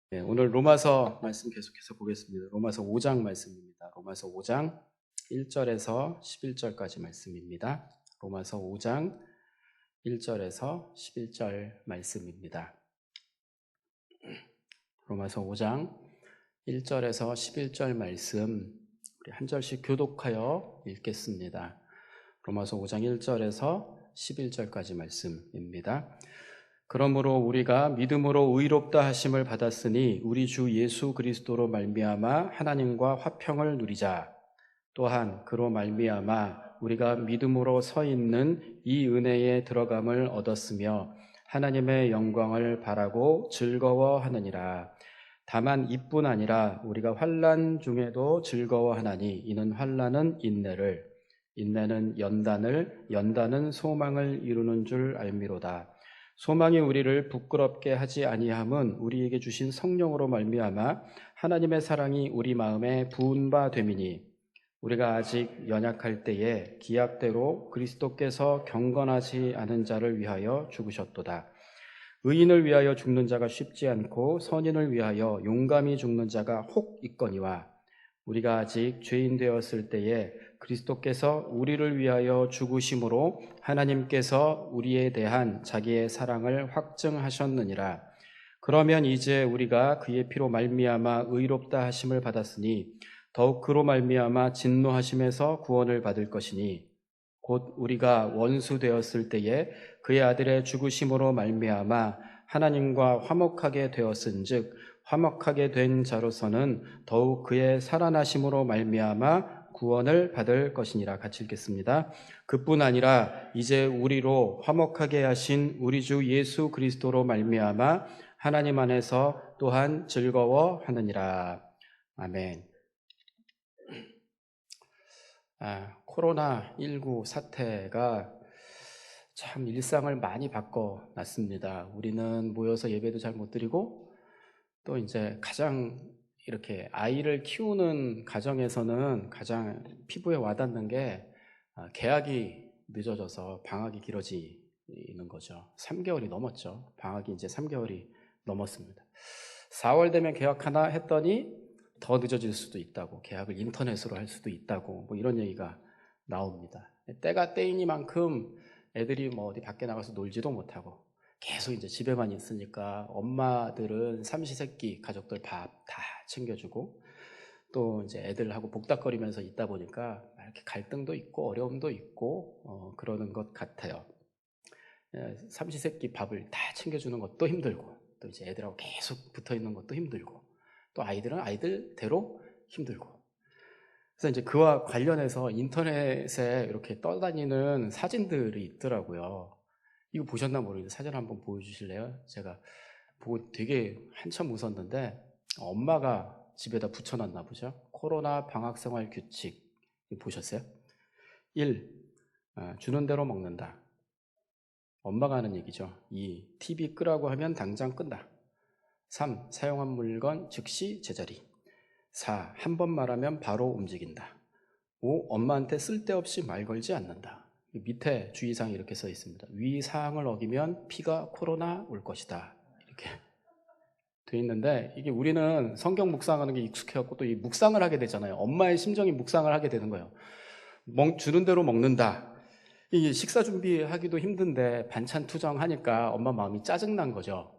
네, 오늘 로마서 말씀 계속해서 보겠습니다. 로마서 5장 말씀입니다. 로마서 5장 1절에서 11절까지 말씀입니다. 로마서 5장 1절에서 11절 말씀입니다. 로마서 5장 1절에서 11절 말씀 우리 한 절씩 교독하여 읽겠습니다. 로마서 5장 1절에서 11절까지 말씀입니다. 그러므로 우리가 믿음으로 의롭다 하심을 받았으니 우리 주 예수 그리스도로 말미암아 하나님과 화평을 누리자. 또한 그로 말미암아 우리가 믿음으로 서 있는 이 은혜에 들어감을 얻었으며 하나님의 영광을 바라고 즐거워하느니라. 다만 이뿐 아니라 우리가 환난 중에도 즐거워하나니 이는 환난은 인내를, 인내는 연단을, 연단은 소망을 이루는 줄 알미로다. 소망이 우리를 부끄럽게 하지 아니함은 우리에게 주신 성령으로 말미암아 하나님의 사랑이 우리 마음에 부은 바 됨이니 우리가 아직 연약할 때에 기약대로 그리스도께서 경건하지 않은 자를 위하여 죽으셨도다. 의인을 위하여 죽는 자가 쉽지 않고 선인을 위하여 용감히 죽는 자가 혹 있거니와 우리가 아직 죄인 되었을 때에 그리스도께서 우리를 위하여 죽으심으로 하나님께서 우리에 대한 자기의 사랑을 확증하셨느니라. 그러면 이제 우리가 그의 피로 말미암아 의롭다 하심을 받았으니 더욱 그로 말미암아 진노하심에서 구원을 받을 것이니 곧 우리가 원수 되었을 때에 그의 아들의 죽으심으로 말미암아 하나님과 화목하게 되었은즉 화목하게 된 자로서는 더욱 그의 살아나심으로 말미암아 구원을 받을 것이니라. 같이 읽겠습니다. 그뿐 아니라 이제 우리로 화목하게 하신 우리 주 예수 그리스도로 말미암아 하나님 안에서 또한 즐거워하느니라. 아멘. 코로나19 사태가 참 일상을 많이 바꿔놨습니다. 우리는 모여서 예배도 잘 못 드리고 또 이제 가장 이렇게 아이를 키우는 가정에서는 가장 피부에 와닿는 게 개학이 늦어져서 방학이 길어지는 거죠. 3개월이 넘었죠. 방학이 이제 3개월이 넘었습니다. 4월 되면 개학하나 했더니 더 늦어질 수도 있다고, 개학을 인터넷으로 할 수도 있다고, 뭐 이런 얘기가 나옵니다. 때가 때이니만큼 애들이 뭐 어디 밖에 나가서 놀지도 못하고 계속 이제 집에만 있으니까 엄마들은 삼시세끼 가족들 밥 다 챙겨주고 또 이제 애들하고 복닥거리면서 있다 보니까 이렇게 갈등도 있고 어려움도 있고 그러는 것 같아요. 삼시세끼 밥을 다 챙겨주는 것도 힘들고 또 이제 애들하고 계속 붙어 있는 것도 힘들고 또 아이들은 아이들대로 힘들고 그래서 이제 그와 관련해서 인터넷에 이렇게 떠다니는 사진들이 있더라고요. 이거 보셨나 모르겠는데 사진 한번 보여주실래요? 제가 보고 되게 한참 웃었는데 엄마가 집에다 붙여놨나 보죠. 코로나 방학생활 규칙 이거 보셨어요? 1. 주는 대로 먹는다. 엄마가 하는 얘기죠. 2. TV 끄라고 하면 당장 끈다. 3. 사용한 물건 즉시 제자리. 4. 한 번 말하면 바로 움직인다. 5. 엄마한테 쓸데없이 말 걸지 않는다. 밑에 주의사항이 이렇게 써 있습니다. 위 사항을 어기면 피가 코로나 올 것이다. 이렇게 돼 있는데 이게 우리는 성경 묵상하는 게 익숙해갖고 또 이 묵상을 하게 되잖아요. 엄마의 심정이 묵상을 하게 되는 거예요. 주는 대로 먹는다. 이 식사 준비하기도 힘든데 반찬 투정하니까 엄마 마음이 짜증난 거죠.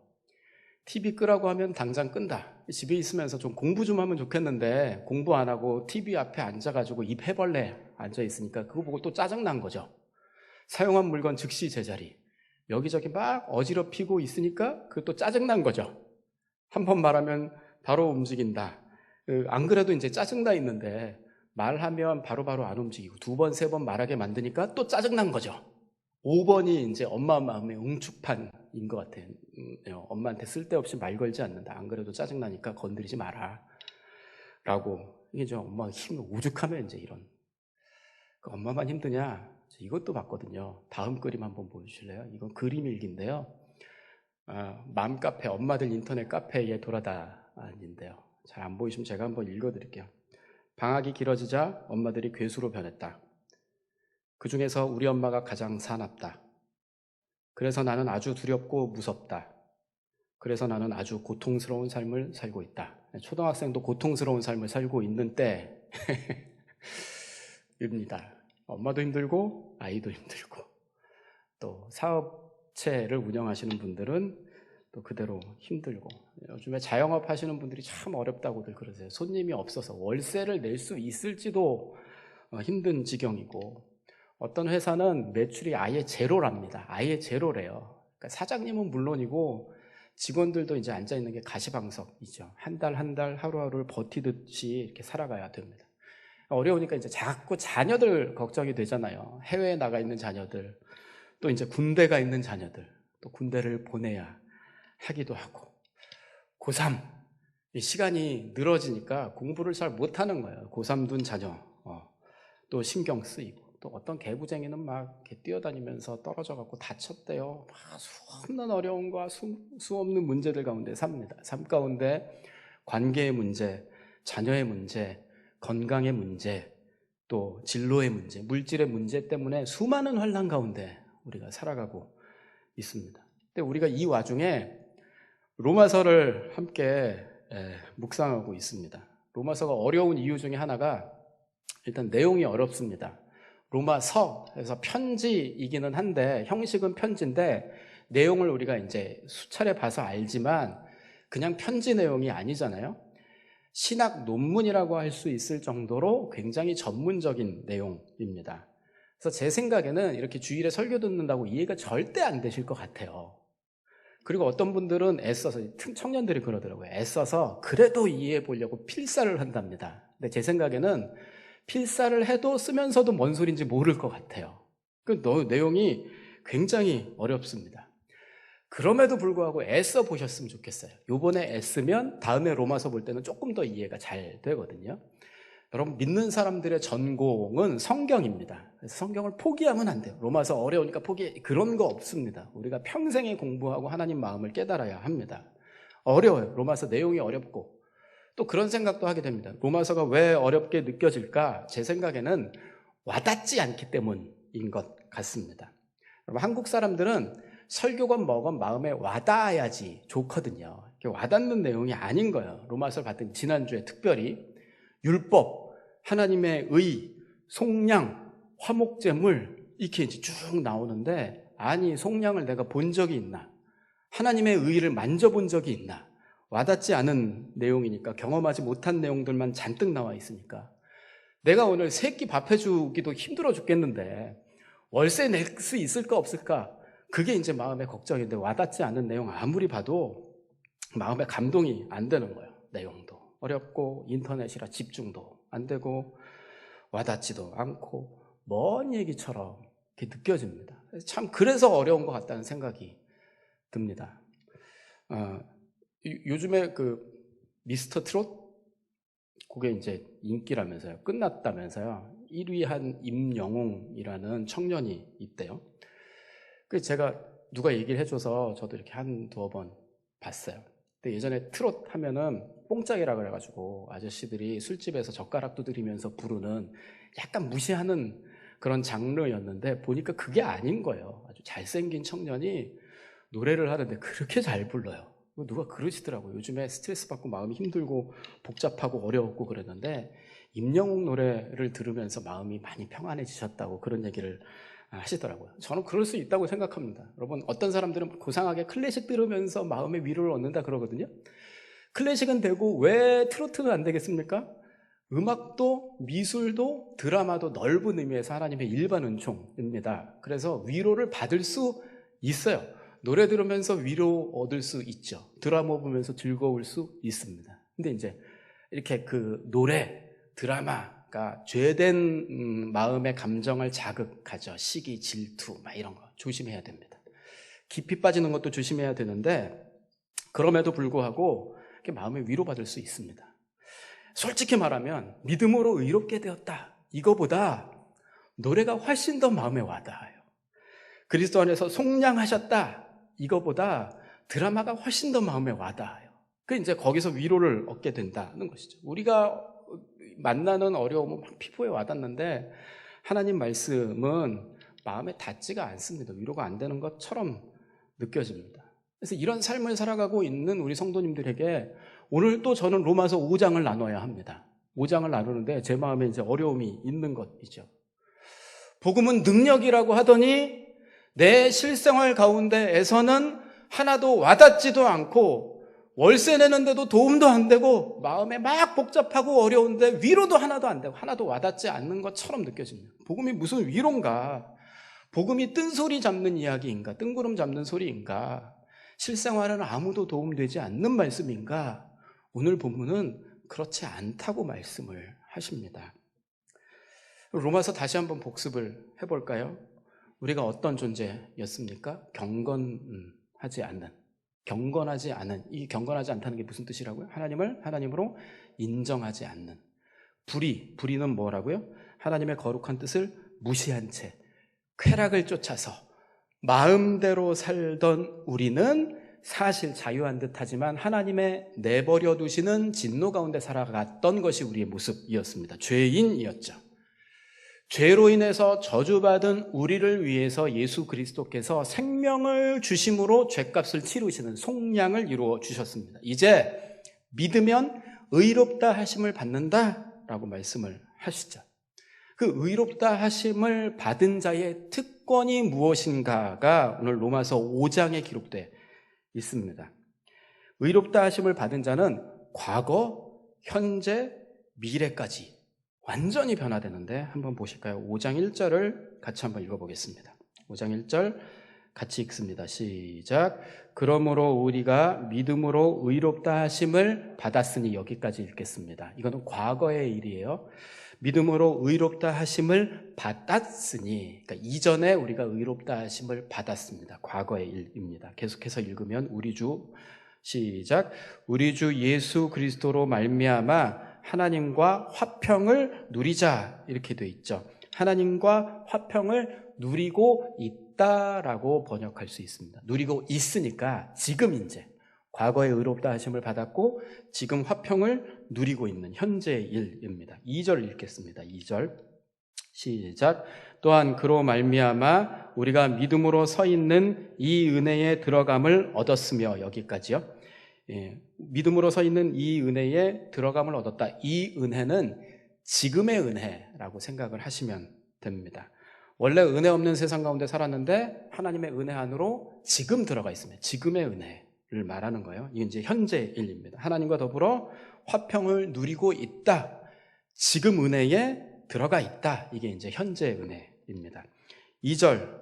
TV 끄라고 하면 당장 끈다. 집에 있으면서 좀 공부 좀 하면 좋겠는데 공부 안 하고 TV 앞에 앉아가지고 입 해벌레 앉아있으니까 그거 보고 또 짜증난 거죠. 사용한 물건 즉시 제자리. 여기저기 막 어지럽히고 있으니까 그것도 짜증난 거죠. 한 번 말하면 바로 움직인다. 안 그래도 이제 짜증나 있는데 말하면 바로바로 안 움직이고 2번, 3번 말하게 만드니까 또 짜증난 거죠. 5번이 이제 엄마 마음의 응축판인 것 같아요. 엄마한테 쓸데없이 말 걸지 않는다. 안 그래도 짜증나니까 건드리지 마라. 라고. 이게 좀 엄마가 힘 오죽하면 이제 이런. 엄마만 힘드냐? 이것도 봤거든요. 다음 그림 한번 보여주실래요? 이건 그림 일기인데요. 맘카페, 엄마들 인터넷 카페에 돌아다니는데요. 잘 안 보이시면 제가 한번 읽어드릴게요. 방학이 길어지자 엄마들이 괴수로 변했다. 그 중에서 우리 엄마가 가장 사납다. 그래서 나는 아주 두렵고 무섭다. 그래서 나는 아주 고통스러운 삶을 살고 있다. 초등학생도 고통스러운 삶을 살고 있는 때입니다. 엄마도 힘들고 아이도 힘들고 또 사업체를 운영하시는 분들은 또 그대로 힘들고, 요즘에 자영업 하시는 분들이 참 어렵다고들 그러세요. 손님이 없어서 월세를 낼 수 있을지도 힘든 지경이고, 어떤 회사는 매출이 아예 제로랍니다. 아예 제로래요. 그러니까 사장님은 물론이고 직원들도 이제 앉아있는 게 가시방석이죠. 한 달 한 달 하루하루를 버티듯이 이렇게 살아가야 됩니다. 어려우니까 이제 자꾸 자녀들 걱정이 되잖아요. 해외에 나가 있는 자녀들, 또 이제 군대가 있는 자녀들, 또 군대를 보내야 하기도 하고, 고3 시간이 늘어지니까 공부를 잘 못하는 거예요. 고3 둔 자녀 또 신경 쓰이고, 또 어떤 개구쟁이는 막 이렇게 뛰어다니면서 떨어져 갖고 다쳤대요. 수없는 어려움과 수없는 문제들 가운데 삽니다. 삶 가운데 관계의 문제, 자녀의 문제, 건강의 문제, 또 진로의 문제, 물질의 문제 때문에 수많은 환난 가운데 우리가 살아가고 있습니다. 근데 우리가 이 와중에 로마서를 함께 묵상하고 있습니다. 로마서가 어려운 이유 중에 하나가 일단 내용이 어렵습니다. 로마서에서 편지이기는 한데, 형식은 편지인데 내용을 우리가 이제 수차례 봐서 알지만 그냥 편지 내용이 아니잖아요. 신학 논문이라고 할 수 있을 정도로 굉장히 전문적인 내용입니다. 그래서 제 생각에는 이렇게 주일에 설교 듣는다고 이해가 절대 안 되실 것 같아요. 그리고 어떤 분들은 애써서, 청년들이 그러더라고요. 애써서 그래도 이해해 보려고 필사를 한답니다. 근데 제 생각에는 필사를 해도 쓰면서도 뭔 소리인지 모를 것 같아요. 그 내용이 굉장히 어렵습니다. 그럼에도 불구하고 애써 보셨으면 좋겠어요. 요번에 애쓰면 다음에 로마서 볼 때는 조금 더 이해가 잘 되거든요. 여러분, 믿는 사람들의 전공은 성경입니다. 그래서 성경을 포기하면 안 돼요. 로마서 어려우니까 그런 거 없습니다. 우리가 평생에 공부하고 하나님 마음을 깨달아야 합니다. 어려워요. 로마서 내용이 어렵고. 또 그런 생각도 하게 됩니다. 로마서가 왜 어렵게 느껴질까? 제 생각에는 와닿지 않기 때문인 것 같습니다. 여러분, 한국 사람들은 설교건 뭐건 마음에 와닿아야지 좋거든요. 와닿는 내용이 아닌 거예요. 로마서를 봤더니 지난주에 특별히 율법, 하나님의 의, 속량, 화목제물 이렇게 이제 쭉 나오는데, 아니 속량을 내가 본 적이 있나? 하나님의 의를 만져본 적이 있나? 와닿지 않은 내용이니까, 경험하지 못한 내용들만 잔뜩 나와 있으니까 내가 오늘 세 끼 밥 해주기도 힘들어 죽겠는데 월세 낼 수 있을까 없을까? 그게 이제 마음의 걱정인데, 와닿지 않은 내용 아무리 봐도 마음에 감동이 안 되는 거예요. 내용도 어렵고 인터넷이라 집중도 안 되고 와닿지도 않고 먼 얘기처럼 이렇게 느껴집니다. 참 그래서 어려운 것 같다는 생각이 듭니다. 요즘에 그 미스터 트롯? 그게 이제 인기라면서요. 끝났다면서요. 1위 한 임영웅이라는 청년이 있대요. 그래서 제가 누가 얘기를 해줘서 저도 이렇게 한두어 번 봤어요. 근데 예전에 트롯 하면은 뽕짝이라 그래가지고 아저씨들이 술집에서 젓가락 두드리면서 부르는 약간 무시하는 그런 장르였는데, 보니까 그게 아닌 거예요. 아주 잘생긴 청년이 노래를 하는데 그렇게 잘 불러요. 누가 그러시더라고요. 요즘에 스트레스 받고 마음이 힘들고 복잡하고 어려웠고 그랬는데 임영웅 노래를 들으면서 마음이 많이 평안해지셨다고 그런 얘기를 하시더라고요. 저는 그럴 수 있다고 생각합니다. 여러분, 어떤 사람들은 고상하게 클래식 들으면서 마음의 위로를 얻는다 그러거든요. 클래식은 되고 왜 트로트는 안 되겠습니까? 음악도 미술도 드라마도 넓은 의미에서 하나님의 일반 은총입니다. 그래서 위로를 받을 수 있어요. 노래 들으면서 위로 얻을 수 있죠. 드라마 보면서 즐거울 수 있습니다. 근데 이제 이렇게 그 노래, 드라마가 죄된 마음의 감정을 자극하죠. 시기, 질투, 막 이런 거 조심해야 됩니다. 깊이 빠지는 것도 조심해야 되는데, 그럼에도 불구하고 이렇게 마음의 위로받을 수 있습니다. 솔직히 말하면 믿음으로 의롭게 되었다, 이거보다 노래가 훨씬 더 마음에 와닿아요. 그리스도 안에서 속량하셨다, 이거보다 드라마가 훨씬 더 마음에 와닿아요. 그 이제 거기서 위로를 얻게 된다는 것이죠. 우리가 만나는 어려움은 막 피부에 와닿는데 하나님 말씀은 마음에 닿지가 않습니다. 위로가 안 되는 것처럼 느껴집니다. 그래서 이런 삶을 살아가고 있는 우리 성도님들에게 오늘 또 저는 로마서 5장을 나눠야 합니다. 5장을 나누는데 제 마음에 이제 어려움이 있는 것이죠. 복음은 능력이라고 하더니 내 실생활 가운데에서는 하나도 와닿지도 않고 월세 내는데도 도움도 안 되고 마음에 막 복잡하고 어려운데 위로도 하나도 안 되고 하나도 와닿지 않는 것처럼 느껴집니다. 복음이 무슨 위로인가? 복음이 뜬소리 잡는 이야기인가? 뜬구름 잡는 소리인가? 실생활은 아무도 도움되지 않는 말씀인가? 오늘 본문은 그렇지 않다고 말씀을 하십니다. 로마서 다시 한번 복습을 해볼까요? 우리가 어떤 존재였습니까? 경건하지 않는, 이 경건하지 않다는 게 무슨 뜻이라고요? 하나님을 하나님으로 인정하지 않는. 불의는 뭐라고요? 하나님의 거룩한 뜻을 무시한 채 쾌락을 쫓아서 마음대로 살던 우리는 사실 자유한 듯하지만 하나님의 내버려 두시는 진노 가운데 살아갔던 것이 우리의 모습이었습니다. 죄인이었죠. 죄로 인해서 저주받은 우리를 위해서 예수 그리스도께서 생명을 주심으로 죄값을 치르시는 속량을 이루어 주셨습니다. 이제 믿으면 의롭다 하심을 받는다라고 말씀을 하시죠. 그 의롭다 하심을 받은 자의 특권이 무엇인가가 오늘 로마서 5장에 기록되어 있습니다. 의롭다 하심을 받은 자는 과거, 현재, 미래까지 완전히 변화되는데 한번 보실까요? 5장 1절을 같이 한번 읽어보겠습니다. 5장 1절 같이 읽습니다. 시작. 그러므로 우리가 믿음으로 의롭다 하심을 받았으니, 여기까지 읽겠습니다. 이거는 과거의 일이에요. 믿음으로 의롭다 하심을 받았으니, 그러니까 이전에 우리가 의롭다 하심을 받았습니다. 과거의 일입니다. 계속해서 읽으면 우리 주, 시작. 우리 주 예수 그리스도로 말미암아 하나님과 화평을 누리자, 이렇게 돼 있죠. 하나님과 화평을 누리고 있다라고 번역할 수 있습니다. 누리고 있으니까 지금 이제 과거에 의롭다 하심을 받았고 지금 화평을 누리고 있는 현재의 일입니다. 2절 읽겠습니다. 2절 시작. 또한 그로 말미암아 우리가 믿음으로 서 있는 이 은혜에 들어감을 얻었으며, 여기까지요. 믿음으로 서 있는 이 은혜에 들어감을 얻었다. 이 은혜는 지금의 은혜라고 생각을 하시면 됩니다. 원래 은혜 없는 세상 가운데 살았는데 하나님의 은혜 안으로 지금 들어가 있습니다. 지금의 은혜를 말하는 거예요. 이게 이제 현재의 일입니다. 하나님과 더불어 화평을 누리고 있다. 지금 은혜에 들어가 있다. 이게 이제 현재의 은혜입니다. 2절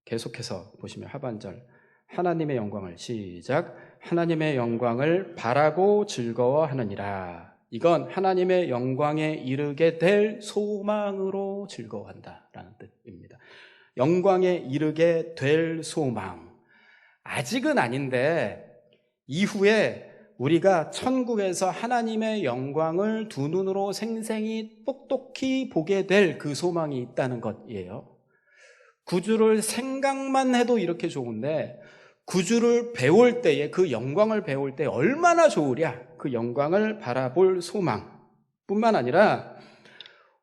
계속해서 보시면 하반절 하나님의 영광을, 시작. 하나님의 영광을 바라고 즐거워하느니라. 이건 하나님의 영광에 이르게 될 소망으로 즐거워한다라는 뜻입니다. 영광에 이르게 될 소망. 아직은 아닌데 이후에 우리가 천국에서 하나님의 영광을 두 눈으로 생생히 똑똑히 보게 될 그 소망이 있다는 것이에요. 구주를 생각만 해도 이렇게 좋은데 구주를 배울 때에, 그 영광을 배울 때 얼마나 좋으랴. 그 영광을 바라볼 소망뿐만 아니라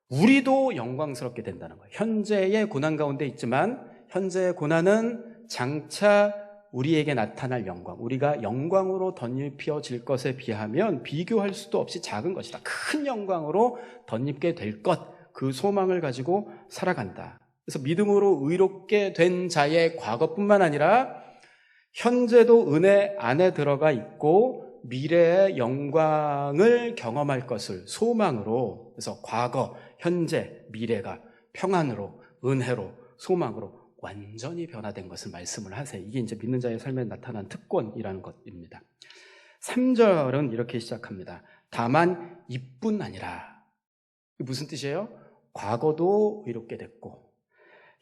우리도 영광스럽게 된다는 거예요. 현재의 고난 가운데 있지만 현재의 고난은 장차 우리에게 나타날 영광, 우리가 영광으로 덧입혀질 것에 비하면 비교할 수도 없이 작은 것이다. 큰 영광으로 덧입게 될 것, 그 소망을 가지고 살아간다. 그래서 믿음으로 의롭게 된 자의 과거뿐만 아니라 현재도 은혜 안에 들어가 있고 미래의 영광을 경험할 것을 소망으로, 그래서 과거, 현재, 미래가 평안으로, 은혜로, 소망으로 완전히 변화된 것을 말씀을 하세요. 이게 이제 믿는 자의 삶에 나타난 특권이라는 것입니다. 3절은 이렇게 시작합니다. 다만 이뿐 아니라. 무슨 뜻이에요? 과거도 의롭게 됐고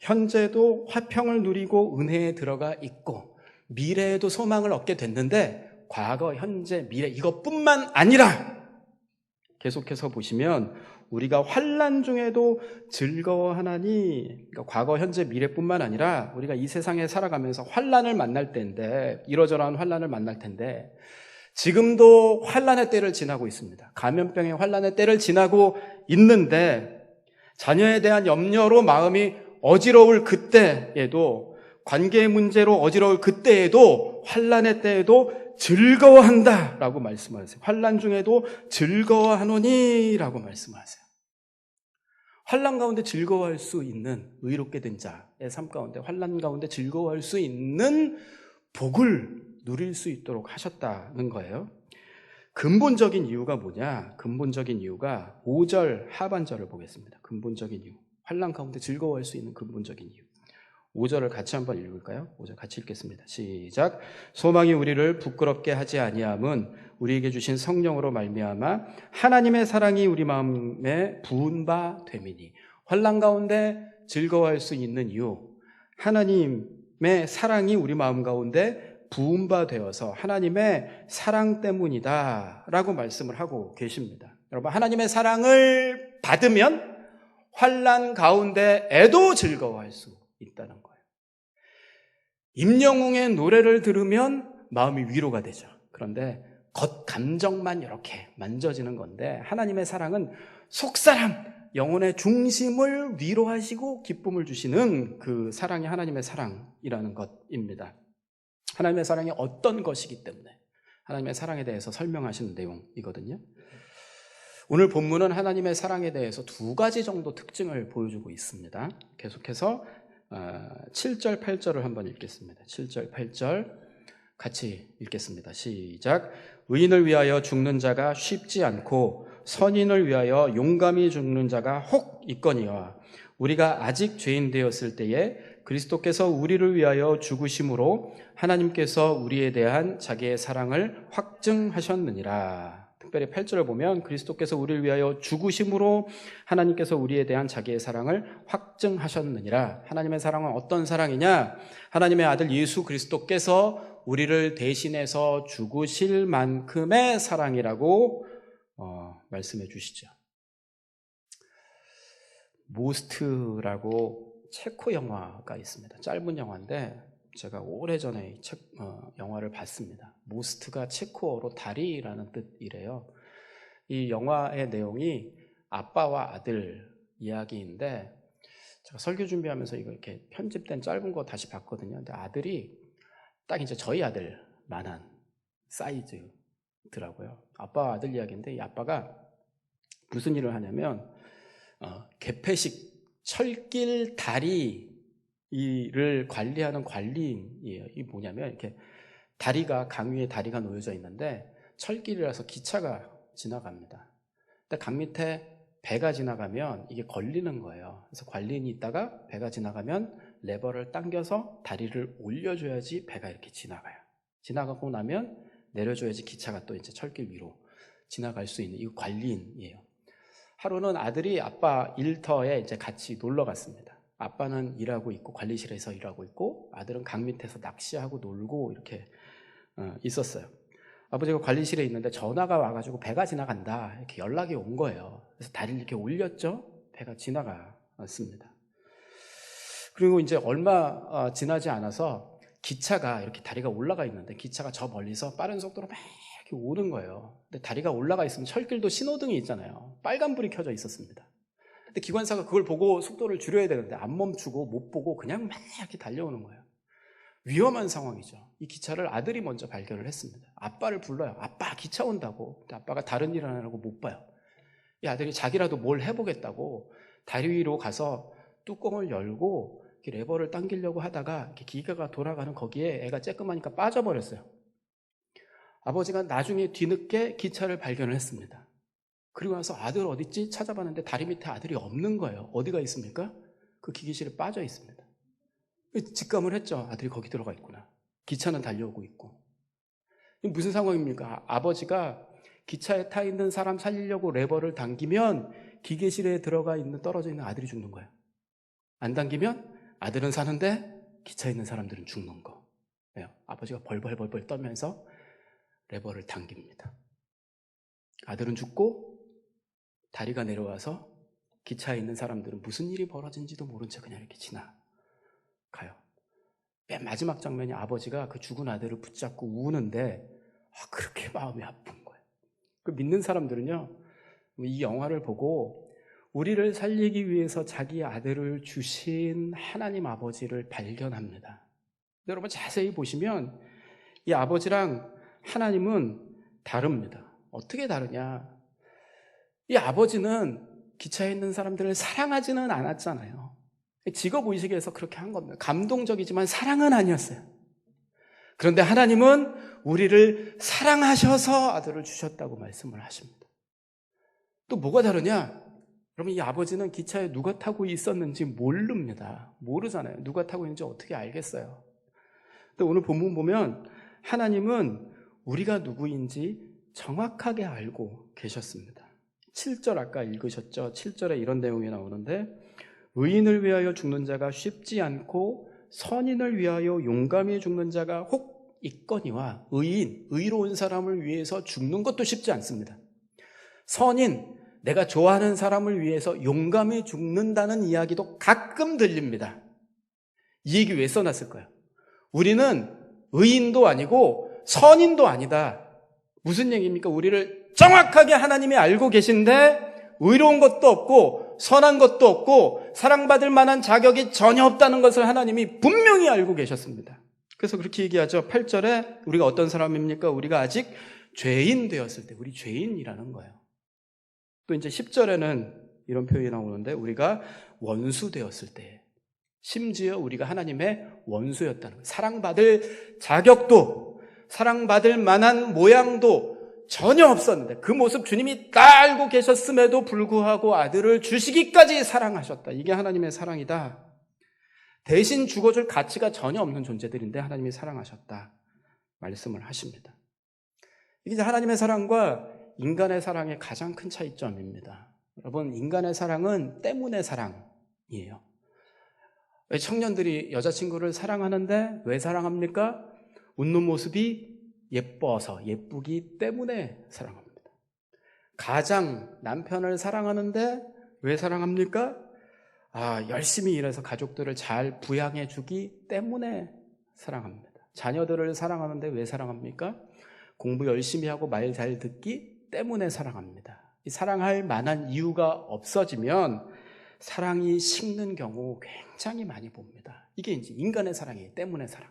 현재도 화평을 누리고 은혜에 들어가 있고 미래에도 소망을 얻게 됐는데 과거, 현재, 미래 이것뿐만 아니라 계속해서 보시면 우리가 환난 중에도 즐거워하나니, 그러니까 과거, 현재, 미래뿐만 아니라 우리가 이 세상에 살아가면서 환난을 만날 때인데, 이러저러한 환난을 만날 텐데 지금도 환난의 때를 지나고 있습니다. 감염병의 환난의 때를 지나고 있는데 자녀에 대한 염려로 마음이 어지러울 그때에도 관계 문제로 어지러울 그때에도, 환난의 때에도 즐거워한다라고 말씀하세요. 환난 중에도 즐거워하노니라고 말씀하세요. 환난 가운데 즐거워할 수 있는, 의롭게 된 자의 삶 가운데 환난 가운데 즐거워할 수 있는 복을 누릴 수 있도록 하셨다는 거예요. 근본적인 이유가 뭐냐? 근본적인 이유가 5절 하반절을 보겠습니다. 근본적인 이유, 환난 가운데 즐거워할 수 있는 근본적인 이유. 5절을 같이 한번 읽을까요? 5절 같이 읽겠습니다. 시작. 소망이 우리를 부끄럽게 하지 아니함은 우리에게 주신 성령으로 말미암아 하나님의 사랑이 우리 마음에 부은 바 됨이니. 환난 가운데 즐거워할 수 있는 이유, 하나님의 사랑이 우리 마음 가운데 부은 바 되어서 하나님의 사랑 때문이다 라고 말씀을 하고 계십니다. 여러분, 하나님의 사랑을 받으면 환난 가운데에도 즐거워할 수 있다는 거예요. 임영웅의 노래를 들으면 마음이 위로가 되죠. 그런데 겉 감정만 이렇게 만져지는 건데, 하나님의 사랑은 속사람, 영혼의 중심을 위로하시고 기쁨을 주시는 그 사랑이 하나님의 사랑이라는 것입니다. 하나님의 사랑이 어떤 것이기 때문에 하나님의 사랑에 대해서 설명하시는 내용이거든요. 오늘 본문은 하나님의 사랑에 대해서 2가지 정도 특징을 보여주고 있습니다. 계속해서 7절, 8절을 한번 읽겠습니다. 7절, 8절 같이 읽겠습니다. 시작. 의인을 위하여 죽는 자가 쉽지 않고 선인을 위하여 용감히 죽는 자가 혹 있거니와 우리가 아직 죄인 되었을 때에 그리스도께서 우리를 위하여 죽으심으로 하나님께서 우리에 대한 자기의 사랑을 확증하셨느니라. 특별히 8절을 보면 그리스도께서 우리를 위하여 죽으심으로 하나님께서 우리에 대한 자기의 사랑을 확증하셨느니라. 하나님의 사랑은 어떤 사랑이냐? 하나님의 아들 예수 그리스도께서 우리를 대신해서 죽으실 만큼의 사랑이라고 말씀해 주시죠. 모스트라고 체코 영화가 있습니다. 짧은 영화인데 제가 오래전에 영화를 봤습니다. 모스트가 체코어로 다리라는 뜻이래요. 이 영화의 내용이 아빠와 아들 이야기인데, 제가 설교 준비하면서 이거 이렇게 편집된 짧은 거 다시 봤거든요. 근데 아들이 딱 이제 저희 아들만한 사이즈더라고요. 아빠와 아들 이야기인데, 이 아빠가 무슨 일을 하냐면 개폐식 철길 다리를 관리하는 관리인이에요. 이게 뭐냐면, 이렇게 다리가, 강 위에 다리가 놓여져 있는데 철길이라서 기차가 지나갑니다. 근데 강 밑에 배가 지나가면 이게 걸리는 거예요. 그래서 관리인이 있다가 배가 지나가면 레버를 당겨서 다리를 올려줘야지 배가 이렇게 지나가요. 지나가고 나면 내려줘야지 기차가 또 이제 철길 위로 지나갈 수 있는, 이거 관리인이에요. 하루는 아들이 아빠 일터에 이제 같이 놀러 갔습니다. 아빠는 일하고 있고 관리실에서 일하고 있고 아들은 강 밑에서 낚시하고 놀고 이렇게 있었어요. 아버지가 관리실에 있는데 전화가 와가지고 배가 지나간다 이렇게 연락이 온 거예요. 그래서 다리를 이렇게 올렸죠. 배가 지나갔습니다. 그리고 이제 얼마 지나지 않아서 기차가 이렇게 다리가 올라가 있는데 기차가 저 멀리서 빠른 속도로 막 이렇게 오는 거예요. 근데 다리가 올라가 있으면 철길도 신호등이 있잖아요. 빨간불이 켜져 있었습니다. 근데 기관사가 그걸 보고 속도를 줄여야 되는데 안 멈추고 못 보고 그냥 막 이렇게 달려오는 거예요. 위험한 상황이죠. 이 기차를 아들이 먼저 발견을 했습니다. 아빠를 불러요. 아빠, 기차 온다고. 근데 아빠가 다른 일을 하느라고 못 봐요. 이 아들이 자기라도 뭘 해보겠다고 다리 위로 가서 뚜껑을 열고 이렇게 레버를 당기려고 하다가 이렇게 기계가 돌아가는 거기에 애가 쬐끔하니까 빠져버렸어요. 아버지가 나중에 뒤늦게 기차를 발견을 했습니다. 그리고 나서 아들 어딨지? 찾아봤는데 다리 밑에 아들이 없는 거예요. 어디가 있습니까? 그 기계실에 빠져 있습니다. 직감을 했죠. 아들이 거기 들어가 있구나. 기차는 달려오고 있고. 무슨 상황입니까? 아버지가 기차에 타 있는 사람 살리려고 레버를 당기면 기계실에 들어가 있는, 떨어져 있는 아들이 죽는 거예요. 안 당기면 아들은 사는데 기차에 있는 사람들은 죽는 거. 왜요? 아버지가 벌벌벌벌 떨면서 레버를 당깁니다. 아들은 죽고 다리가 내려와서 기차에 있는 사람들은 무슨 일이 벌어진지도 모른 채 그냥 이렇게 지나가요. 맨 마지막 장면이 아버지가 그 죽은 아들을 붙잡고 우는데 그렇게 마음이 아픈 거예요. 그 믿는 사람들은요, 이 영화를 보고 우리를 살리기 위해서 자기 아들을 주신 하나님 아버지를 발견합니다. 여러분 자세히 보시면 이 아버지랑 하나님은 다릅니다. 어떻게 다르냐? 이 아버지는 기차에 있는 사람들을 사랑하지는 않았잖아요. 직업의식에서 그렇게 한 겁니다. 감동적이지만 사랑은 아니었어요. 그런데 하나님은 우리를 사랑하셔서 아들을 주셨다고 말씀을 하십니다. 또 뭐가 다르냐? 여러분, 이 아버지는 기차에 누가 타고 있었는지 모릅니다. 모르잖아요. 누가 타고 있는지 어떻게 알겠어요? 또 오늘 본문 보면 하나님은 우리가 누구인지 정확하게 알고 계셨습니다. 7절 아까 읽으셨죠? 7절에 이런 내용이 나오는데 의인을 위하여 죽는 자가 쉽지 않고 선인을 위하여 용감히 죽는 자가 혹 있거니와 의로운 사람을 위해서 죽는 것도 쉽지 않습니다. 선인, 내가 좋아하는 사람을 위해서 용감히 죽는다는 이야기도 가끔 들립니다. 이 얘기 왜 써놨을까요? 우리는 의인도 아니고 선인도 아니다. 무슨 얘기입니까? 우리를 정확하게 하나님이 알고 계신데 의로운 것도 없고 선한 것도 없고 사랑받을 만한 자격이 전혀 없다는 것을 하나님이 분명히 알고 계셨습니다. 그래서 그렇게 얘기하죠. 8절에 우리가 어떤 사람입니까? 우리가 아직 죄인 되었을 때, 우리 죄인이라는 거예요. 또 이제 10절에는 이런 표현이 나오는데 우리가 원수 되었을 때, 심지어 우리가 하나님의 원수였다는 거예요. 사랑받을 자격도 사랑받을 만한 모양도 전혀 없었는데 그 모습 주님이 다 알고 계셨음에도 불구하고 아들을 주시기까지 사랑하셨다. 이게 하나님의 사랑이다. 대신 죽어줄 가치가 전혀 없는 존재들인데 하나님이 사랑하셨다 말씀을 하십니다. 이게 이제 하나님의 사랑과 인간의 사랑의 가장 큰 차이점입니다. 여러분, 인간의 사랑은 때문에 사랑이에요. 청년들이 여자친구를 사랑하는데 왜 사랑합니까? 웃는 모습이 예뻐서, 예쁘기 때문에 사랑합니다. 가장 남편을 사랑하는데 왜 사랑합니까? 열심히 일해서 가족들을 잘 부양해 주기 때문에 사랑합니다. 자녀들을 사랑하는데 왜 사랑합니까? 공부 열심히 하고 말 잘 듣기 때문에 사랑합니다. 이 사랑할 만한 이유가 없어지면 사랑이 식는 경우 굉장히 많이 봅니다. 이게 이제 인간의 사랑이에요. 때문에 사랑.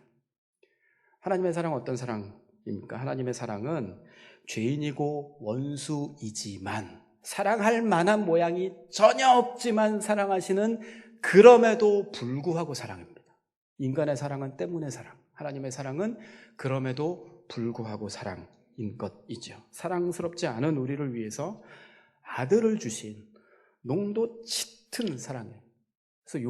하나님의 사랑은 어떤 사랑입니까? 하나님의 사랑은 죄인이고 원수이지만 사랑할 만한 모양이 전혀 없지만 사랑하시는 그럼에도 불구하고 사랑입니다. 인간의 사랑은 때문에 사랑, 하나님의 사랑은 그럼에도 불구하고 사랑인 것이죠. 사랑스럽지 않은 우리를 위해서 아들을 주신 농도 짙은 사랑이에요. 그래서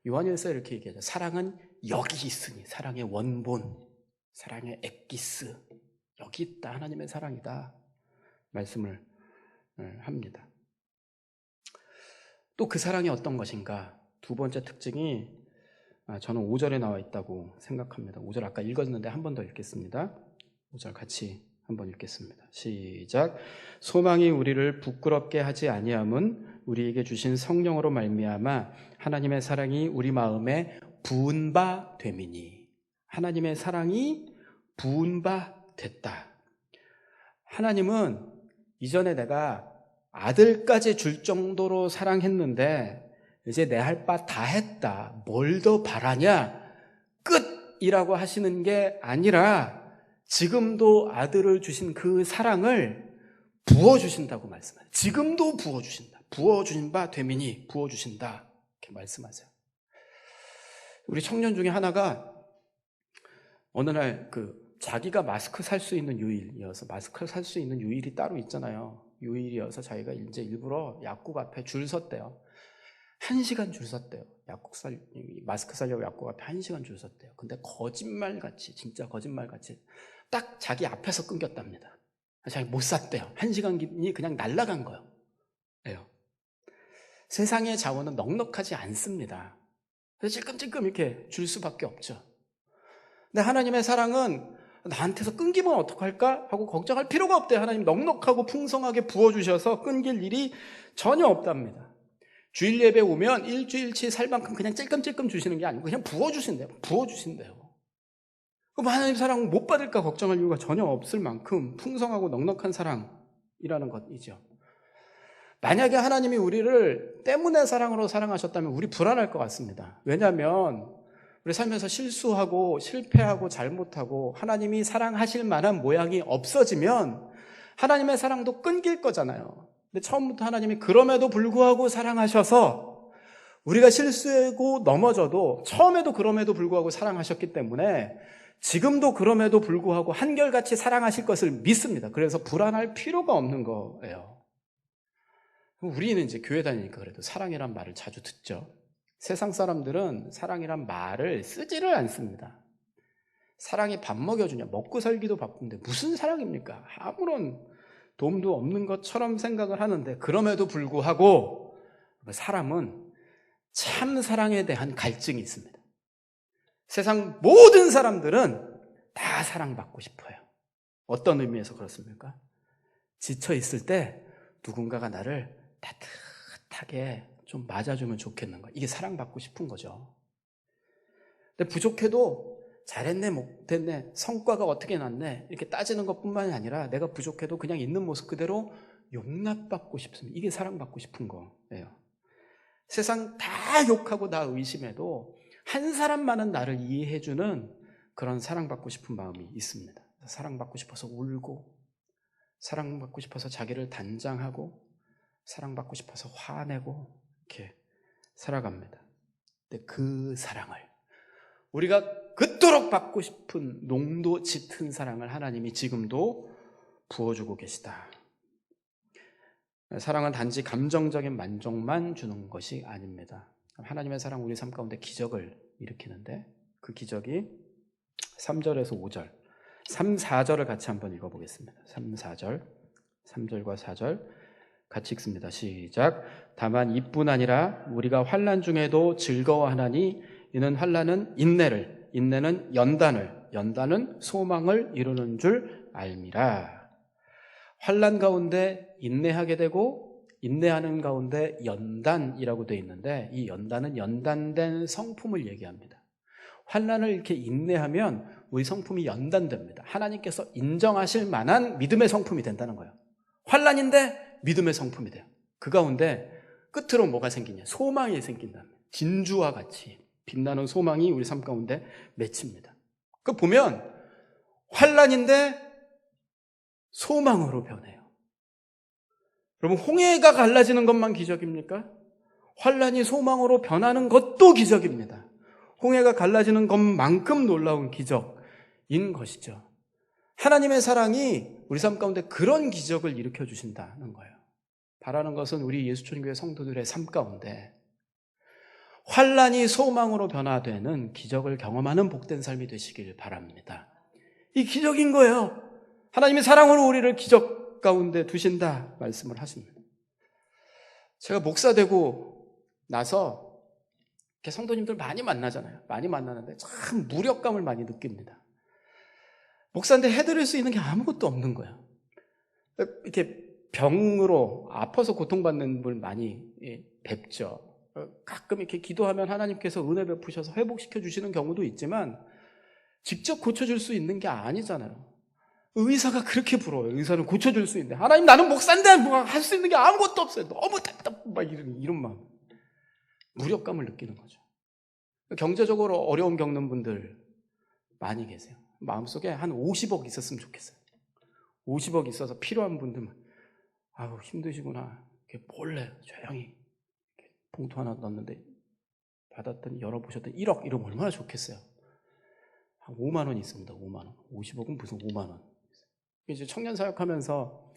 요한일서 이렇게 얘기하죠. 사랑은 여기 있으니, 사랑의 원본, 사랑의 엑기스, 여기 있다, 하나님의 사랑이다 말씀을 합니다. 또 그 사랑이 어떤 것인가? 두 번째 특징이 저는 5절에 나와 있다고 생각합니다. 5절 아까 읽었는데 한 번 더 읽겠습니다. 5절 같이 한번 읽겠습니다. 시작. 소망이 우리를 부끄럽게 하지 아니함은 우리에게 주신 성령으로 말미암아 하나님의 사랑이 우리 마음에 부은 바 됨이니. 하나님의 사랑이 부은 바 됐다. 하나님은 이전에 내가 아들까지 줄 정도로 사랑했는데 이제 내 할 바 다 했다. 뭘 더 바라냐? 끝이라고 하시는 게 아니라 지금도 아들을 주신 그 사랑을 부어주신다고 말씀하세요. 지금도 부어주신다. 부어주신 바 되미니 부어주신다. 이렇게 말씀하세요. 우리 청년 중에 하나가 어느 날 자기가 마스크 살 수 있는 요일이어서 마스크를 살 수 있는 요일이 따로 있잖아요. 요일이어서 자기가 이제 일부러 약국 앞에 줄 섰대요. 1시간 줄 섰대요. 마스크 살려고 약국 앞에 1시간 줄 섰대요. 근데 거짓말같이, 진짜 거짓말같이 딱 자기 앞에서 끊겼답니다. 자기 못 샀대요. 1시간이 그냥 날아간 거예요. 세상의 자원은 넉넉하지 않습니다. 그래서 찔끔찔끔 이렇게 줄 수밖에 없죠. 근데 하나님의 사랑은 나한테서 끊기면 어떡할까 하고 걱정할 필요가 없대요. 하나님 넉넉하고 풍성하게 부어주셔서 끊길 일이 전혀 없답니다. 주일 예배 오면 일주일치 살 만큼 그냥 찔끔찔끔 주시는 게 아니고 그냥 부어주신대요. 그럼 하나님 사랑 못 받을까 걱정할 이유가 전혀 없을 만큼 풍성하고 넉넉한 사랑이라는 것이죠. 만약에 하나님이 우리를 때문에 사랑으로 사랑하셨다면 우리 불안할 것 같습니다. 왜냐하면 우리 살면서 실수하고 실패하고 잘못하고 하나님이 사랑하실 만한 모양이 없어지면 하나님의 사랑도 끊길 거잖아요. 근데 처음부터 하나님이 그럼에도 불구하고 사랑하셔서 우리가 실수하고 넘어져도 처음에도 그럼에도 불구하고 사랑하셨기 때문에 지금도 그럼에도 불구하고 한결같이 사랑하실 것을 믿습니다. 그래서 불안할 필요가 없는 거예요. 우리는 이제 교회 다니니까 그래도 사랑이란 말을 자주 듣죠. 세상 사람들은 사랑이란 말을 쓰지를 않습니다. 사랑이 밥 먹여주냐, 먹고 살기도 바쁜데 무슨 사랑입니까? 아무런 도움도 없는 것처럼 생각을 하는데 그럼에도 불구하고 사람은 참 사랑에 대한 갈증이 있습니다. 세상 모든 사람들은 다 사랑받고 싶어요. 어떤 의미에서 그렇습니까? 지쳐 있을 때 누군가가 나를 따뜻하게 좀 맞아주면 좋겠는 거예요. 이게 사랑받고 싶은 거죠. 근데 부족해도 잘했네, 못했네, 성과가 어떻게 났네 이렇게 따지는 것뿐만이 아니라 내가 부족해도 그냥 있는 모습 그대로 용납받고 싶습니다. 이게 사랑받고 싶은 거예요. 세상 다 욕하고 나 의심해도 한 사람만은 나를 이해해주는 그런 사랑받고 싶은 마음이 있습니다. 사랑받고 싶어서 울고, 사랑받고 싶어서 자기를 단장하고, 사랑받고 싶어서 화내고 이렇게 살아갑니다. 근데 그 사랑을 우리가 그토록 받고 싶은 농도 짙은 사랑을 하나님이 지금도 부어주고 계시다. 사랑은 단지 감정적인 만족만 주는 것이 아닙니다. 하나님의 사랑 우리 삶 가운데 기적을 일으키는데 그 기적이 3절에서 5절, 3, 4절을 같이 한번 읽어보겠습니다. 3, 4절, 3절과 4절 같이 읽습니다. 시작. 다만 이뿐 아니라 우리가 환난 중에도 즐거워하나니 이는 환난은 인내를, 인내는 연단을, 연단은 소망을 이루는 줄 알미라. 환난 가운데 인내하게 되고 인내하는 가운데 연단이라고 되어 있는데 이 연단은 연단된 성품을 얘기합니다. 환난을 이렇게 인내하면 우리 성품이 연단됩니다. 하나님께서 인정하실 만한 믿음의 성품이 된다는 거예요. 환난인데 믿음의 성품이 돼요. 그 가운데 끝으로 뭐가 생기냐? 소망이 생긴답니다. 진주와 같이 빛나는 소망이 우리 삶 가운데 맺힙니다. 그 보면 환난인데 소망으로 변해요. 여러분, 홍해가 갈라지는 것만 기적입니까? 환난이 소망으로 변하는 것도 기적입니다. 홍해가 갈라지는 것만큼 놀라운 기적인 것이죠. 하나님의 사랑이 우리 삶 가운데 그런 기적을 일으켜 주신다는 거예요. 바라는 것은 우리 예수촌교회 성도들의 삶 가운데 환난이 소망으로 변화되는 기적을 경험하는 복된 삶이 되시길 바랍니다. 이 기적인 거예요. 하나님의 사랑으로 우리를 기적 가운데 두신다 말씀을 하십니다. 제가 목사 되고 나서 이렇게 성도님들 많이 만나잖아요. 많이 만나는데 참 무력감을 많이 느낍니다. 목사인데 해드릴 수 있는 게 아무것도 없는 거예요. 이렇게 병으로 아파서 고통받는 분 많이 뵙죠. 가끔 이렇게 기도하면 하나님께서 은혜 베푸셔서 회복시켜 주시는 경우도 있지만 직접 고쳐줄 수 있는 게 아니잖아요. 의사가 그렇게 부러워요. 의사는 고쳐줄 수 있는데 하나님 나는 목사인데 뭐 할 수 있는 게 아무것도 없어요. 너무 답답 막 이런 마음, 무력감을 느끼는 거죠. 경제적으로 어려움 겪는 분들 많이 계세요. 마음속에 한 50억 있었으면 좋겠어요. 50억 있어서 필요한 분들만 아우 힘드시구나 이렇게 몰래 조용히 이렇게 봉투 하나 넣었는데 받았더니 열어보셨더니 1억 이러면 얼마나 좋겠어요. 한 5만 원 있습니다. 5만 원. 50억은 무슨 5만 원. 이제 청년 사역하면서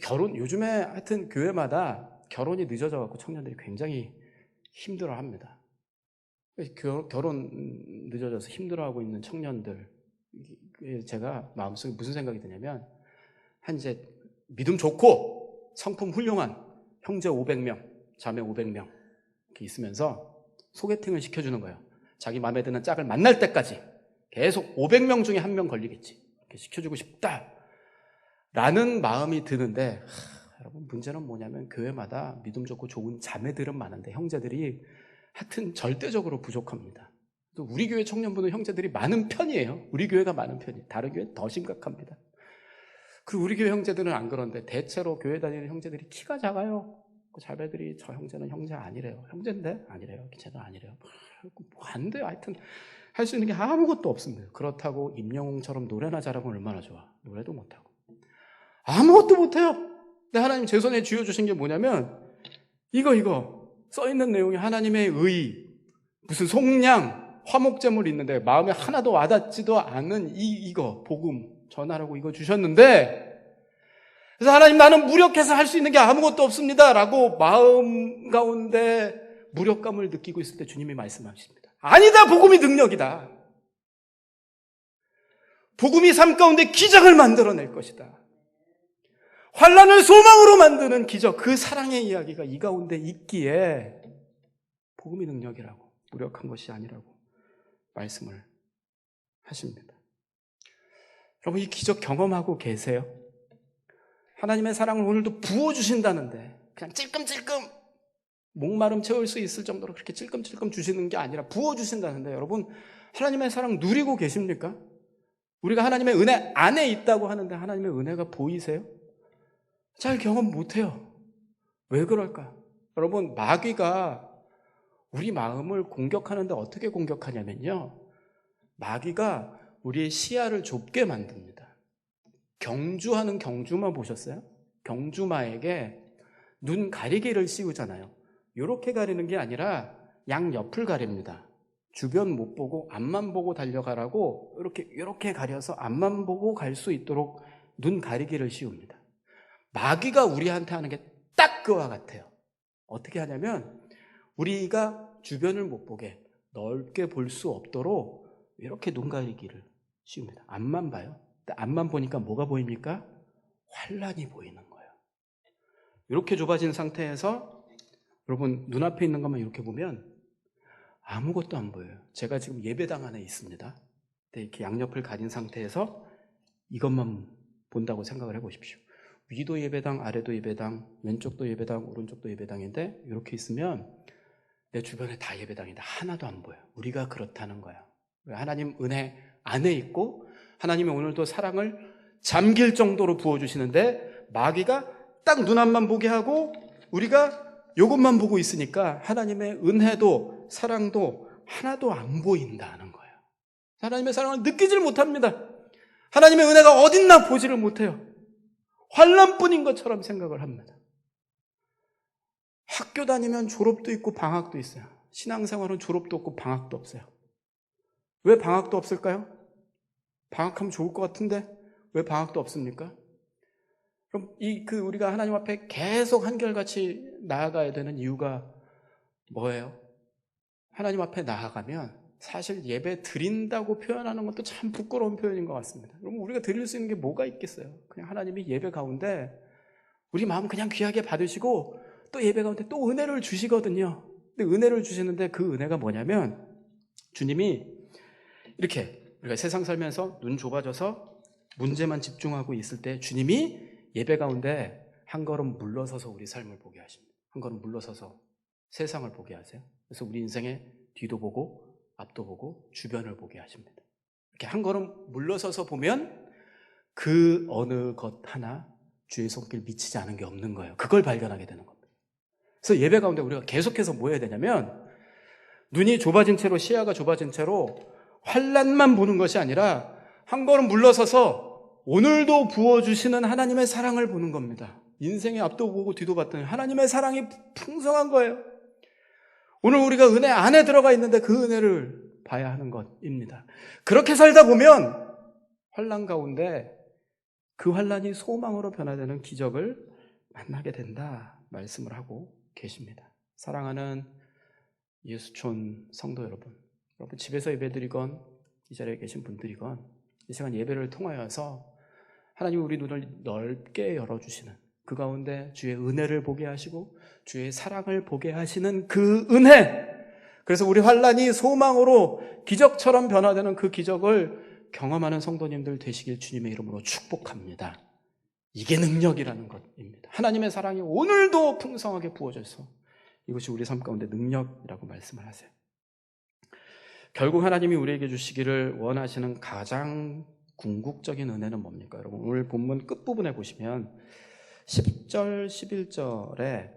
결혼 요즘에 하여튼 교회마다 결혼이 늦어져 갖고 청년들이 굉장히 힘들어합니다. 결혼 늦어져서 힘들어하고 있는 청년들 제가 마음속에 무슨 생각이 드냐면 한 이제 믿음 좋고 성품 훌륭한 형제 500명, 자매 500명 이렇게 있으면서 소개팅을 시켜주는 거예요. 자기 마음에 드는 짝을 만날 때까지 계속 500명 중에 한 명 걸리겠지. 이렇게 시켜주고 싶다라는 마음이 드는데 여러분 문제는 뭐냐면 교회마다 믿음 좋고 좋은 자매들은 많은데 형제들이 하여튼 절대적으로 부족합니다. 또 우리 교회 청년부는 형제들이 많은 편이에요. 우리 교회가 많은 편이에요. 다른 교회는 더 심각합니다. 그리고 우리 교회 형제들은 안 그런데 대체로 교회 다니는 형제들이 키가 작아요. 그 자매들이 저 형제는 형제 아니래요. 형제인데 아니래요. 쟤는 아니래요. 뭐 안 돼요. 하여튼 할 수 있는 게 아무것도 없습니다. 그렇다고 임영웅처럼 노래나 잘하면 얼마나 좋아. 노래도 못하고 아무것도 못해요. 근데 하나님 제 손에 쥐어주신 게 뭐냐면 이거 써있는 내용이 하나님의 의, 무슨 속량, 화목제물이 있는데 마음에 하나도 와닿지도 않은 이거 복음 전하라고 이거 주셨는데, 그래서 하나님 나는 무력해서 할 수 있는 게 아무것도 없습니다 라고 마음 가운데 무력감을 느끼고 있을 때 주님이 말씀하십니다. 아니다, 복음이 능력이다. 복음이 삶 가운데 기적을 만들어낼 것이다. 환난을 소망으로 만드는 기적, 그 사랑의 이야기가 이 가운데 있기에 복음이 능력이라고, 무력한 것이 아니라고 말씀을 하십니다. 여러분, 이 기적 경험하고 계세요? 하나님의 사랑을 오늘도 부어주신다는데 그냥 찔끔찔끔 목마름 채울 수 있을 정도로 그렇게 찔끔찔끔 주시는 게 아니라 부어주신다는데, 여러분 하나님의 사랑 누리고 계십니까? 우리가 하나님의 은혜 안에 있다고 하는데 하나님의 은혜가 보이세요? 잘 경험 못해요. 왜 그럴까? 여러분, 마귀가 우리 마음을 공격하는데 어떻게 공격하냐면요, 마귀가 우리의 시야를 좁게 만듭니다. 경주하는 경주마 보셨어요? 경주마에게 눈 가리개를 씌우잖아요. 이렇게 가리는 게 아니라 양옆을 가립니다. 주변 못 보고 앞만 보고 달려가라고 이렇게 가려서 앞만 보고 갈 수 있도록 눈 가리개를 씌웁니다. 마귀가 우리한테 하는 게 딱 그와 같아요. 어떻게 하냐면 우리가 주변을 못 보게 넓게 볼 수 없도록 이렇게 눈 가리개를 씌웁니다. 앞만 봐요. 앞만 보니까 뭐가 보입니까? 환난이 보이는 거예요. 이렇게 좁아진 상태에서 여러분 눈앞에 있는 것만 이렇게 보면 아무것도 안 보여요. 제가 지금 예배당 안에 있습니다. 이렇게 양옆을 가린 상태에서 이것만 본다고 생각을 해보십시오. 위도 예배당, 아래도 예배당, 왼쪽도 예배당, 오른쪽도 예배당인데 이렇게 있으면 내 주변에 다 예배당이다. 하나도 안 보여. 우리가 그렇다는 거야. 하나님 은혜 안에 있고 하나님이 오늘도 사랑을 잠길 정도로 부어주시는데 마귀가 딱 눈앞만 보게 하고 우리가 이것만 보고 있으니까 하나님의 은혜도 사랑도 하나도 안 보인다는 거예요. 하나님의 사랑을 느끼질 못합니다. 하나님의 은혜가 어딨나 보지를 못해요. 환난뿐인 것처럼 생각을 합니다. 학교 다니면 졸업도 있고 방학도 있어요. 신앙생활은 졸업도 없고 방학도 없어요. 왜 방학도 없을까요? 방학하면 좋을 것 같은데 왜 방학도 없습니까? 그럼 우리가 하나님 앞에 계속 한결같이 나아가야 되는 이유가 뭐예요? 하나님 앞에 나아가면 사실 예배 드린다고 표현하는 것도 참 부끄러운 표현인 것 같습니다. 그럼 우리가 드릴 수 있는 게 뭐가 있겠어요? 그냥 하나님이 예배 가운데 우리 마음 그냥 귀하게 받으시고 또 예배 가운데 또 은혜를 주시거든요. 근데 은혜를 주시는데 그 은혜가 뭐냐면 주님이 이렇게 우리가 세상 살면서 눈 좁아져서 문제만 집중하고 있을 때 주님이 예배 가운데 한 걸음 물러서서 우리 삶을 보게 하십니다. 한 걸음 물러서서 세상을 보게 하세요. 그래서 우리 인생의 뒤도 보고 앞도 보고 주변을 보게 하십니다. 이렇게 한 걸음 물러서서 보면 그 어느 것 하나 주의 손길 미치지 않은 게 없는 거예요. 그걸 발견하게 되는 겁니다. 그래서 예배 가운데 우리가 계속해서 뭐 해야 되냐면 눈이 좁아진 채로, 시야가 좁아진 채로 환난만 보는 것이 아니라 한 걸음 물러서서 오늘도 부어주시는 하나님의 사랑을 보는 겁니다. 인생의 앞도 보고 뒤도 봤더니 하나님의 사랑이 풍성한 거예요. 오늘 우리가 은혜 안에 들어가 있는데 그 은혜를 봐야 하는 것입니다. 그렇게 살다 보면 환난 가운데 그 환난이 소망으로 변화되는 기적을 만나게 된다 말씀을 하고 계십니다. 사랑하는 예수촌 성도 여러분, 집에서 예배드리건 이 자리에 계신 분들이건 이 시간 예배를 통하여서 하나님 우리 눈을 넓게 열어주시는 그 가운데 주의 은혜를 보게 하시고 주의 사랑을 보게 하시는 그 은혜, 그래서 우리 환난이 소망으로 기적처럼 변화되는 그 기적을 경험하는 성도님들 되시길 주님의 이름으로 축복합니다. 이게 능력이라는 것입니다. 하나님의 사랑이 오늘도 풍성하게 부어져서 이것이 우리 삶 가운데 능력이라고 말씀을 하세요. 결국 하나님이 우리에게 주시기를 원하시는 가장 궁극적인 은혜는 뭡니까? 여러분 오늘 본문 끝부분에 보시면 10절, 11절에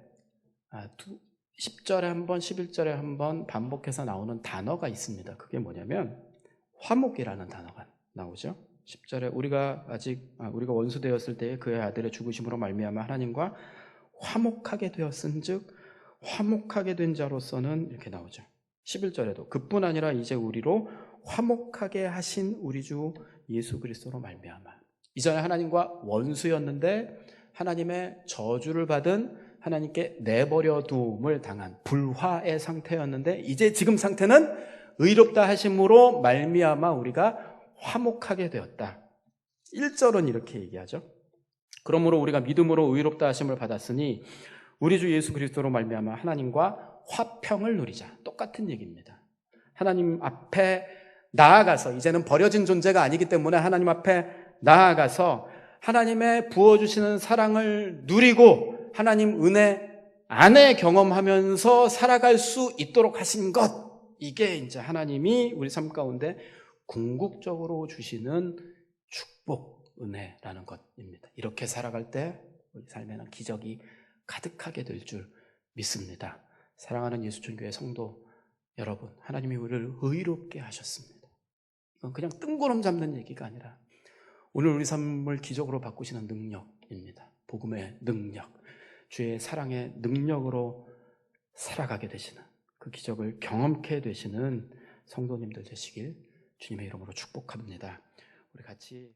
10절에 한 번, 11절에 한 번 반복해서 나오는 단어가 있습니다. 그게 뭐냐면 화목이라는 단어가 나오죠. 10절에 우리가 원수되었을 때에 그의 아들의 죽으심으로 말미암아 하나님과 화목하게 되었은즉 화목하게 된 자로서는 이렇게 나오죠. 11절에도 그뿐 아니라 이제 우리로 화목하게 하신 우리 주 예수 그리스도로 말미암아. 이전에 하나님과 원수였는데 하나님의 저주를 받은, 하나님께 내버려 둠을 당한 불화의 상태였는데 이제 지금 상태는 의롭다 하심으로 말미암아 우리가 화목하게 되었다. 1절은 이렇게 얘기하죠. 그러므로 우리가 믿음으로 의롭다 하심을 받았으니 우리 주 예수 그리스도로 말미암아 하나님과 화평을 누리자. 똑같은 얘기입니다. 하나님 앞에 나아가서, 이제는 버려진 존재가 아니기 때문에 하나님 앞에 나아가서 하나님의 부어주시는 사랑을 누리고 하나님 은혜 안에 경험하면서 살아갈 수 있도록 하신 것, 이게 이제 하나님이 우리 삶 가운데 궁극적으로 주시는 축복, 은혜라는 것입니다. 이렇게 살아갈 때 우리 삶에는 기적이 가득하게 될 줄 믿습니다. 사랑하는 예수촌교회 성도 여러분, 하나님이 우리를 의롭게 하셨습니다. 이건 그냥 뜬구름 잡는 얘기가 아니라 오늘 우리 삶을 기적으로 바꾸시는 능력입니다. 복음의 능력, 주의 사랑의 능력으로 살아가게 되시는, 그 기적을 경험케 되시는 성도님들 되시길 주님의 이름으로 축복합니다. 우리 같이